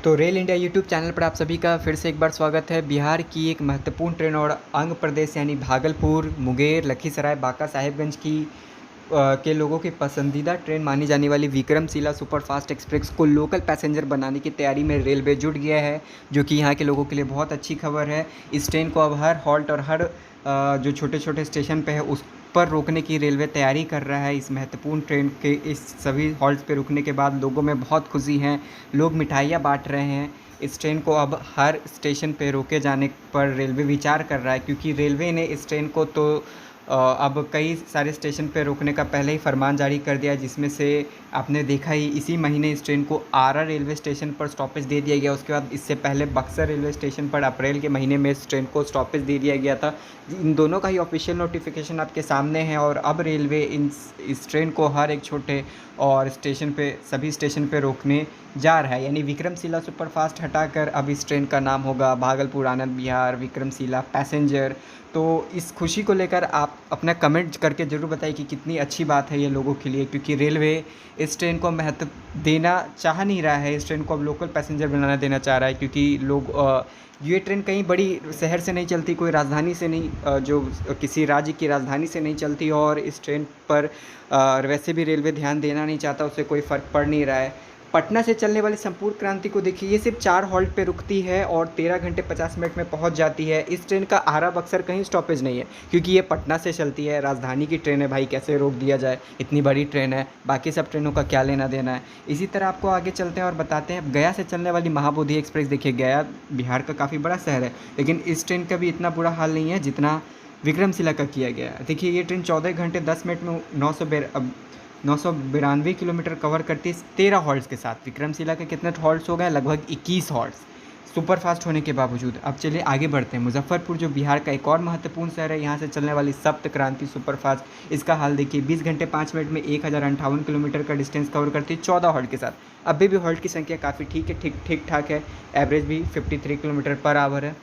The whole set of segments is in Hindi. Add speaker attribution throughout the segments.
Speaker 1: तो रेल इंडिया यूट्यूब चैनल पर आप सभी का फिर से एक बार स्वागत है। बिहार की एक महत्वपूर्ण ट्रेन और अंग प्रदेश यानी भागलपुर, मुंगेर, लखीसराय, बांका साहिबगंज के लोगों की पसंदीदा ट्रेन मानी जाने वाली विक्रमशिला सुपरफास्ट एक्सप्रेस को लोकल पैसेंजर बनाने की तैयारी में रेलवे जुट गया है, जो कि यहाँ के लोगों के लिए बहुत अच्छी खबर है। इस ट्रेन को अब हर हॉल्ट और हर जो छोटे छोटे स्टेशन पे है उस पर रोकने की रेलवे तैयारी कर रहा है। इस महत्वपूर्ण ट्रेन के इस सभी हॉल्ट्स पे रुकने के बाद लोगों में बहुत खुशी है, लोग मिठाइयाँ बांट रहे हैं। इस ट्रेन को अब हर स्टेशन पे रोके जाने पर रेलवे विचार कर रहा है, क्योंकि रेलवे ने इस ट्रेन को तो अब कई सारे स्टेशन पे रोकने का पहले ही फरमान जारी कर दिया है, जिसमें से आपने देखा ही इसी महीने इस ट्रेन को आरा रेलवे स्टेशन पर स्टॉपेज दे दिया गया। उसके बाद इससे पहले बक्सर रेलवे स्टेशन पर अप्रैल के महीने में इस ट्रेन को स्टॉपेज दे दिया गया था। इन दोनों का ही ऑफिशियल नोटिफिकेशन आपके सामने है और अब रेलवे इस ट्रेन को हर एक छोटे और स्टेशन पे सभी स्टेशन पे रोकने जा रहा है। यानी विक्रमशिला सुपरफास्ट हटाकर अब इस ट्रेन का नाम होगा भागलपुर आनंद विहार विक्रमशिला पैसेंजर। तो इस खुशी को लेकर आप अपना कमेंट करके ज़रूर बताइए कि कितनी अच्छी बात है ये लोगों के लिए, क्योंकि रेलवे इस ट्रेन को महत्व देना चाह नहीं रहा है। इस ट्रेन को अब लोकल पैसेंजर बनाना देना चाह रहा है, क्योंकि लोग ये ट्रेन कहीं बड़ी शहर से नहीं चलती, कोई राजधानी से नहीं, जो किसी राज्य की राजधानी से नहीं चलती, और इस ट्रेन पर वैसे भी रेलवे ध्यान देना नहीं चाहता, उससे कोई फ़र्क पड़ नहीं रहा है। पटना से चलने वाली संपूर्ण क्रांति को देखिए, ये सिर्फ 4 हॉल्ट पे रुकती है और 13 घंटे 50 मिनट में पहुंच जाती है। इस ट्रेन का आरा बक्सर कहीं स्टॉपेज नहीं है, क्योंकि ये पटना से चलती है, राजधानी की ट्रेन है भाई, कैसे रोक दिया जाए, इतनी बड़ी ट्रेन है, बाकी सब ट्रेनों का क्या लेना देना है। इसी तरह आपको आगे चलते हैं और बताते हैं। गया से चलने वाली महाबोधि एक्सप्रेस, देखिए गया बिहार का काफ़ी बड़ा शहर है, लेकिन इस ट्रेन का भी इतना बुरा हाल नहीं है जितना विक्रमशिला का किया गया है। देखिए ये ट्रेन 14 घंटे 10 मिनट में 992 किलोमीटर कवर करती है 13 हॉल्ट्स के साथ। विक्रमशिला के कितने हॉल्ट्स हो गए? लगभग 21 हॉल्ट्स सुपरफास्ट होने के बावजूद। अब चलिए आगे बढ़ते हैं। मुजफ्फरपुर जो बिहार का एक और महत्वपूर्ण शहर है, यहाँ से चलने वाली सप्त क्रांति सुपरफास्ट, इसका हाल देखिए 20 घंटे 5 मिनट में 1058 किलोमीटर का डिस्टेंस कवर करती है 14 हॉल्ट के साथ। अभी भी हॉल्ट की संख्या काफ़ी ठीक है, ठीक ठाक है। एवरेज भी 53 किलोमीटर पर आवर है।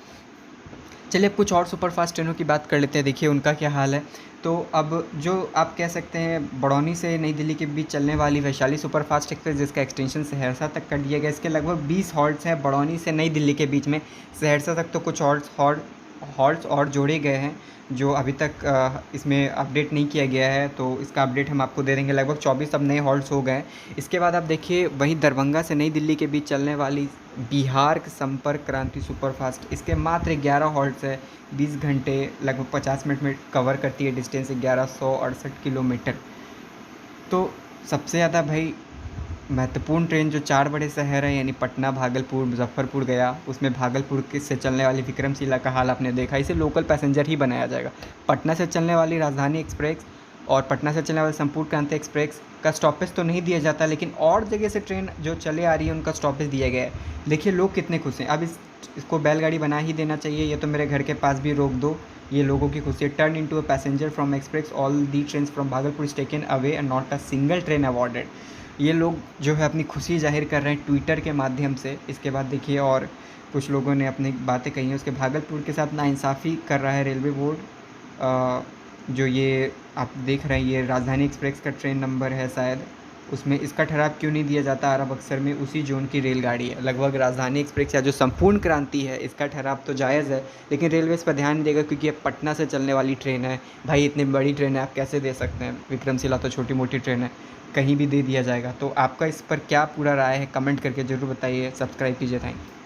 Speaker 1: चलिए अब कुछ और सुपरफास्ट ट्रेनों की बात कर लेते हैं, देखिए उनका क्या हाल है। तो अब जो आप कह सकते हैं बरौनी से नई दिल्ली के बीच चलने वाली वैशाली सुपरफास्ट एक्सप्रेस, जिसका एक्सटेंशन सहरसा तक कर दिया गया, इसके लगभग 20 हॉल्ट्स हैं बरौनी से नई दिल्ली के बीच में। सहरसा तक तो कुछ हॉल्ट्स और जोड़े गए हैं, जो अभी तक इसमें अपडेट नहीं किया गया है, तो इसका अपडेट हम आपको दे देंगे। लगभग 24 अब नए हॉल्ट्स हो गए। इसके बाद आप देखिए वहीं दरभंगा से नई दिल्ली के बीच चलने वाली बिहार संपर्क क्रांति सुपरफास्ट, इसके मात्र 11 हॉल्ट्स है, 20 घंटे लगभग 50 मिनट में कवर करती है डिस्टेंस 1168 किलोमीटर। तो सबसे ज़्यादा भाई महत्वपूर्ण ट्रेन जो 4 बड़े शहर हैं, यानी पटना, भागलपुर, मुजफ्फरपुर, गया, उसमें भागलपुर के से चलने वाली विक्रमशिला का हाल आपने देखा। इसे लोकल पैसेंजर ही बनाया जाएगा। पटना से चलने वाली राजधानी एक्सप्रेस और पटना से चलने वाली संपूर्ण क्रांति एक्सप्रेस का स्टॉपेज तो नहीं दिया जाता, लेकिन और जगह से ट्रेन जो चले आ रही है उनका स्टॉपेज दिया गया है। देखिए लोग कितने खुश हैं। अब इसको बैलगाड़ी बना ही देना चाहिए। ये तो मेरे घर के पास भी रोक दो, ये लोगों की खुशी है। Turn into a passenger from express, all the train from Bhagalpur is taken away and not a single train awarded. ये लोग जो है अपनी खुशी जाहिर कर रहे हैं ट्विटर के माध्यम से। इसके बाद देखिए और कुछ लोगों ने अपनी बातें कही हैं। उसके भागलपुर के साथ नाइंसाफ़ी कर रहा है रेलवे बोर्ड। जो ये आप देख रहे हैं, ये राजधानी एक्सप्रेस का ट्रेन नंबर है शायद, उसमें इसका ठहराव क्यों नहीं दिया जाता? आरा बक्सर में उसी जोन की रेलगाड़ी है। लगभग राजधानी एक्सप्रेस या जो संपूर्ण क्रांति है, इसका ठहराव तो जायज़ है, लेकिन रेलवे इस पर ध्यान नहीं देगा, क्योंकि ये पटना से चलने वाली ट्रेन है भाई। इतनी बड़ी ट्रेन है, आप कैसे दे सकते हैं? विक्रमशिला तो छोटी मोटी ट्रेन है, कहीं भी दे दिया जाएगा। तो आपका इस पर क्या पूरा राय है? कमेंट करके ज़रूर बताइए। सब्सक्राइब कीजिए। Thank you.